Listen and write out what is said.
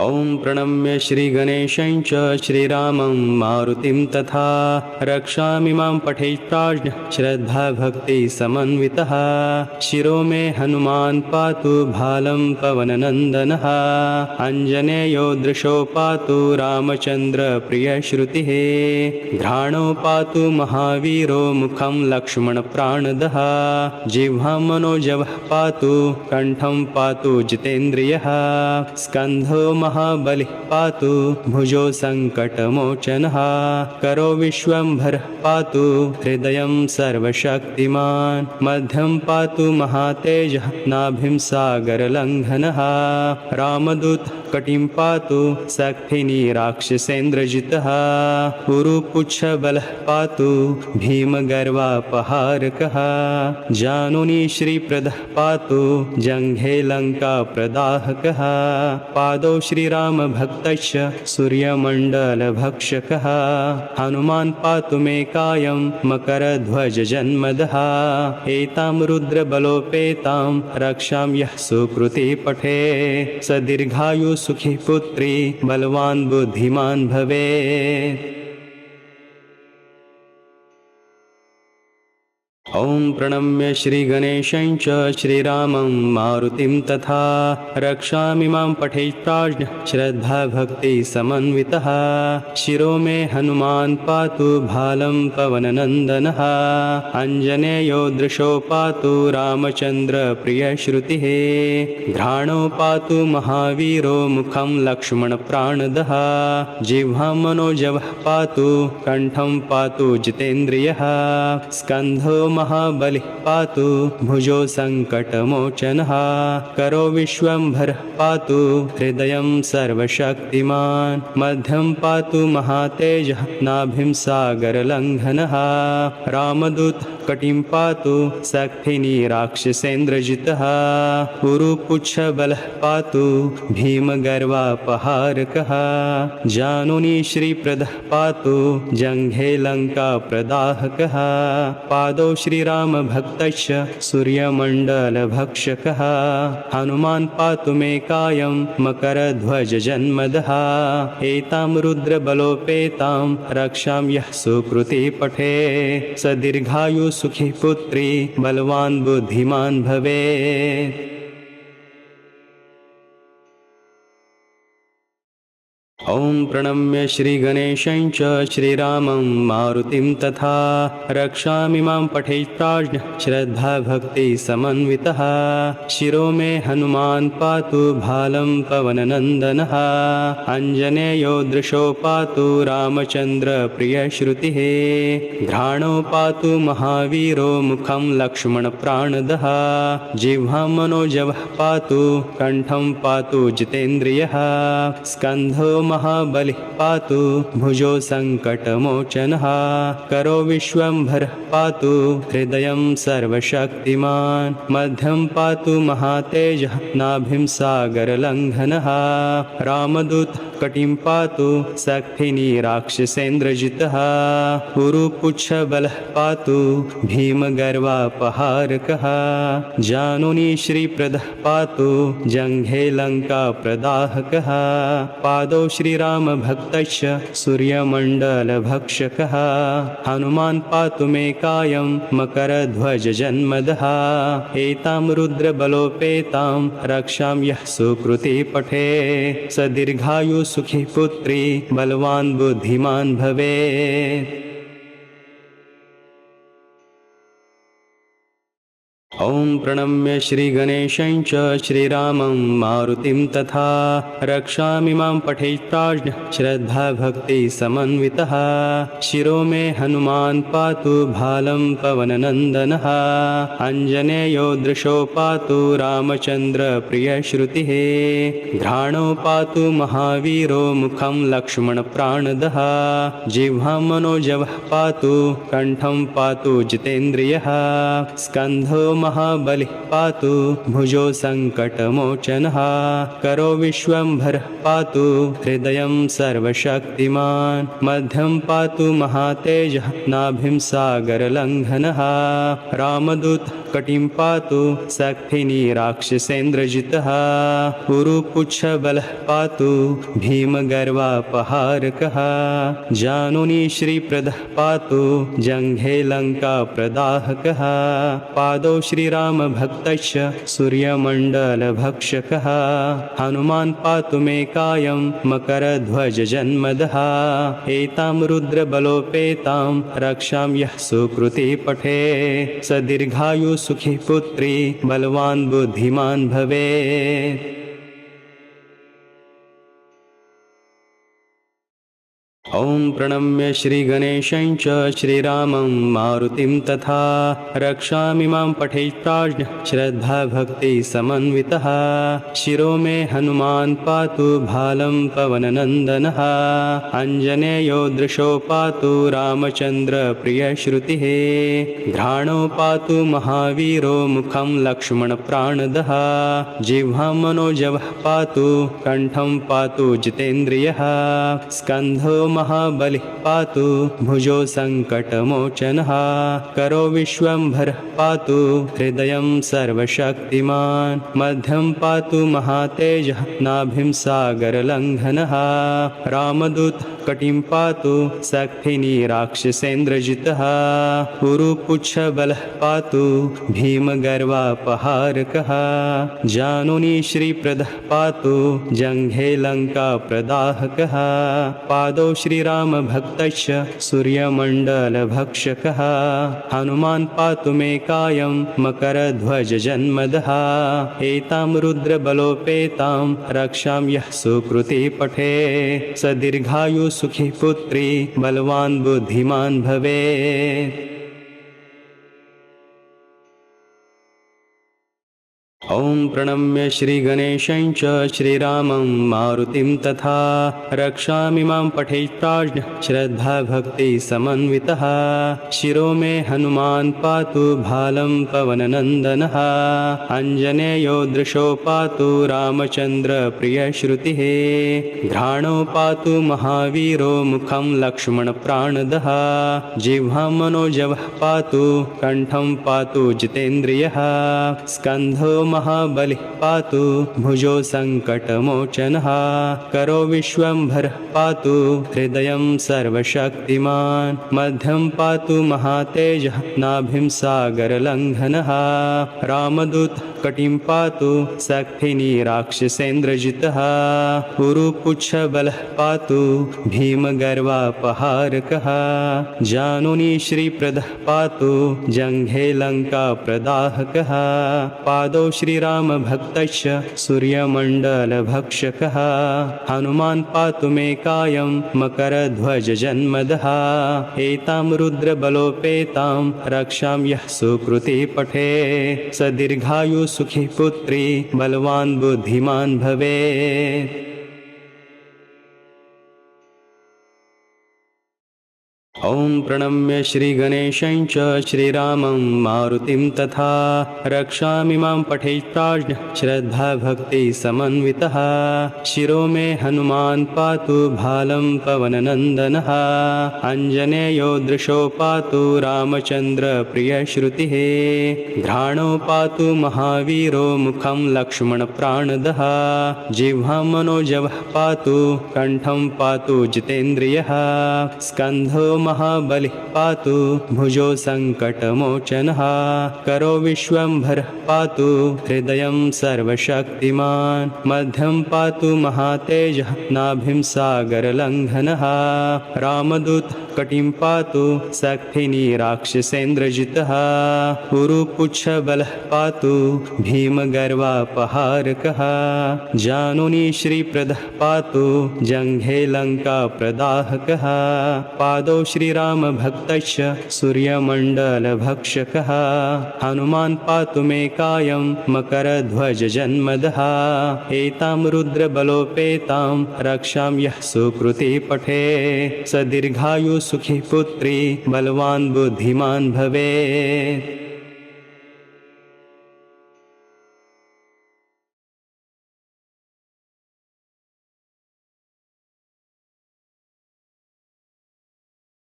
ॐ प्रणम्य श्रीगणेशं च श्रीरामं मारुतिं तथा रक्षामि मां पठेत् प्राज्ञः श्रद्धाभक्तिसमन्वितः। शिरो मे हनुमान् पातु भालं पवननन्दनः। अञ्जनेयो दृशो पातु रामचन्द्रप्रियश्रुतिः। घ्राणो पातु महावीरो मुखं लक्ष्मणप्राणदः। जिह्वां मनोजवः पातु कण्ठं पातु जितेन्द्रियः। स्कन्धो महाबलिः पातु भुजो सङ्कटमोचनः। करो विश्वम्भरः पातु हृदयं सर्वशक्तिमान्। मध्यं पातु महातेजः नाभिं सागरलङ्घनः। रामदूतः कटिं पातु शक्तिनी राक्षसेन्द्रजितः। उरुपुच्छबलः पातु भीमगर्वापहारकः। जानुनी श्रीप्रदः पातु जङ्घे लङ्काप्रदाहकः। पादौ श्रीरामभक्तश्च सूर्यमण्डलभक्षकः। हनुमान् पातु मे कायं मकरध्वजजन्मदः। एतां रुद्रबलोपेतां रक्षां यः सुकृति पठे। स दीर्घायु सुखी पुत्री बलवान् बुद्धिमान् भवेत्। ॐ प्रणम्य श्रीगणेशं च श्रीरामं मारुतिं तथा रक्षामि मां पठेत् प्राज्ञः श्रद्धाभक्तिसमन्वितः। शिरो मे हनुमान् पातु भालं पवननन्दनः। अञ्जनेयो दृशो पातु रामचन्द्रप्रियश्रुतिः। घ्राणो पातु महावीरो मुखं लक्ष्मणप्राणदः। जिह्वां मनोजवः पातु कण्ठं पातु जितेन्द्रियः। स्कन्धो महाबलिः पातु भुजो सङ्कटमोचनः। करो विश्वम्भरः पातु हृदयं सर्वशक्तिमान्। मध्यं पातु महातेजः नाभिं सागरलङ्घनः। रामदूतः कटिं पातु शक्तिनी राक्षसेन्द्रजितः। उरुपुच्छबलः पातु भीमगर्वापहारकः। जानुनी श्रीप्रदः पातु जङ्घे लङ्काप्रदाहकः। पादौ श्रीरामभक्तश्च सूर्यमण्डलभक्षकः। हनुमान् पातु मे कायं मकरध्वजजन्मदः। एतां रुद्रबलोपेतां रक्षां यः सुकृति पठे। स दीर्घायु सुखी पुत्री बलवान् बुद्धिमान् भवेत्। ॐ प्रणम्य श्रीगणेशं च श्रीरामं मारुतिं तथा रक्षामि मां पठेत् प्राज्ञः श्रद्धाभक्तिसमन्वितः। शिरो मे हनुमान् पातु भालं पवननन्दनः। अञ्जनेयो दृशो पातु रामचन्द्रप्रियश्रुतिः। घ्राणो पातु महावीरो मुखं लक्ष्मणप्राणदः। जिह्वां मनोजवः पातु कण्ठं पातु जितेन्द्रियः। स्कन्धो महाबलिः पातु भुजो सङ्कटमोचनः। करो विश्वम्भरः पातु हृदयं सर्वशक्तिमान्। मध्यं पातु महातेजः नाभिं सागरलङ्घनः। रामदूतः कटिं पातु शक्तिनी राक्षसेन्द्रजितः। उरुपुच्छबलः पातु भीमगर्वापहारकः। जानुनी श्रीप्रदः पातु जङ्घे लङ्काप्रदाहकः। पादौ श्रीरामभक्तश्च सूर्यमण्डलभक्षकः। हनुमान् पातु मे कायं मकरध्वजजन्मदः। एतां रुद्रबलोपेतां रक्षां यः सुकृति पठे। स दीर्घायु सुखी पुत्री बलवान् बुद्धिमान् भवेत्। ॐ प्रणम्य श्रीगणेशं च श्रीरामं मारुतिं तथा रक्षामि मां पठेत् प्राज्ञः श्रद्धाभक्तिसमन्वितः। शिरो मे हनुमान् पातु भालं पवननन्दनः। अञ्जनेयो दृशो पातु रामचन्द्रप्रियश्रुतिः। घ्राणो पातु महावीरो मुखं लक्ष्मणप्राणदः। जिह्वां मनोजवः पातु कण्ठं पातु जितेन्द्रियः। स्कन्धो महाबलिः पातु भुजो सङ्कटमोचनः करो विश्वम्भरः पातु हृदयं सर्वशक्तिमान् मध्यं पातु महातेजः नाभिं सागरलङ्घनः रामदूतः कटिं पातु शक्तिनी राक्षसेन्द्रजितः उरुपुच्छबलः पातु भीमगर्वापहारकः जानुनी श्रीप्रदः पातु जङ्घे लङ्काप्रदाहकः पादौ श्रीरामभक्तश्च सूर्यमण्डलभक्षकः हनुमान् पातु मे कायं मकरध्वजजन्मदः एतां रुद्रबलोपेतां रक्षां यः सुकृति पठे स दीर्घायु सुखी पुत्री बलवान् बुद्धिमान् भवेत्। ॐ प्रणम्य श्रीगणेशं च श्रीरामं मारुतिं तथा रक्षामि मां पठेत् प्राज्ञः श्रद्धाभक्तिसमन्वितः शिरो मे हनुमान् पातु भालं पवननन्दनः अञ्जनेयो दृशो पातु रामचन्द्रप्रियश्रुतिः घ्राणो पातु महावीरो मुखं लक्ष्मणप्राणदः जिह्वां मनोजवः पातु कण्ठं पातु जितेन्द्रियः स्कन्धो महाबलिः पातु भुजो सङ्कटमोचनः करो विश्वम्भरः पातु हृदयं सर्वशक्तिमान् मध्यं पातु महातेजः नाभिं सागरलङ्घनः रामदूतः कटिं पातु शक्तिनी राक्षसेन्द्रजितः उरुपुच्छबलः पातु भीमगर्वापहारकः जानुनी श्रीप्रदः पातु जङ्घे लङ्काप्रदाहकः पादौ श्रीरामभक्तश्च सूर्यमण्डलभक्षकः हनुमान् पातु मे कायं मकरध्वजजन्मदः एतां रुद्रबलोपेतां रक्षां यः सुकृति पठे स दीर्घायु सुखी पुत्री बलवान् बुद्धिमान् भवेत्। ॐ प्रणम्य श्रीगणेशं च श्रीरामं मारुतिं तथा रक्षामि मां पठेत् प्राज्ञः श्रद्धाभक्तिसमन्वितः शिरो मे हनुमान् पातु भालं पवननन्दनः अञ्जनेयो दृशो पातु रामचन्द्रप्रियश्रुतिः घ्राणो पातु महावीरो मुखं लक्ष्मणप्राणदः जिह्वां मनोजवः पातु कण्ठं पातु जितेन्द्रियः स्कन्धो महाबलिः पातु भुजो सङ्कटमोचनः करो विश्वम्भरः पातु हृदयं सर्वशक्तिमान् मध्यं पातु महातेजः नाभिं सागरलङ्घनः रामदूतः कटिं पातु शक्तिनी राक्षसेन्द्रजितः उरुपुच्छबलः पातु भीमगर्वापहारकः जानुनी श्रीप्रदः पातु जङ्घे लङ्काप्रदाहकः पादौ श्रीरामभक्तश्च सूर्यमण्डलभक्षकः हनुमान् पातु मे कायं मकरध्वजजन्मदः एतां रुद्रबलोपेतां रक्षां यः सुकृति पठे स दीर्घायु सुखी पुत्री बलवान् बुद्धिमान् भवेत्। ॐ प्रणम्य श्रीगणेशं च श्रीरामं मारुतिं तथा रक्षामि मां पठेत् प्राज्ञः श्रद्धाभक्तिसमन्वितः शिरो मे हनुमान् पातु भालं पवननन्दनः अञ्जनेयो दृशो पातु रामचन्द्रप्रियश्रुतिः घ्राणो पातु महावीरो मुखं लक्ष्मणप्राणदः जिह्वां मनोजवः पातु कण्ठं पातु जितेन्द्रियः स्कन्धो महाबलिः पातु भुजो सङ्कटमोचनः करो विश्वम्भरः पातु हृदयं सर्वशक्तिमान् मध्यं पातु महातेजः नाभिं सागरलङ्घनः रामदूतः कटिं पातु शक्तिनी राक्षसेन्द्रजितः उरुपुच्छबलः पातु भीमगर्वापहारकः जानुनी श्रीप्रदः पातु जङ्घे लङ्काप्रदाहकः पादौ श्रीरामभक्तश्च सूर्यमण्डलभक्षकः हनुमान् पातु मे कायं मकरध्वजजन्मदः एतां रुद्रबलोपेतां रक्षां यः सुकृति पठे स दीर्घायु सुखी पुत्री बलवान् बुद्धिमान् भवेत्।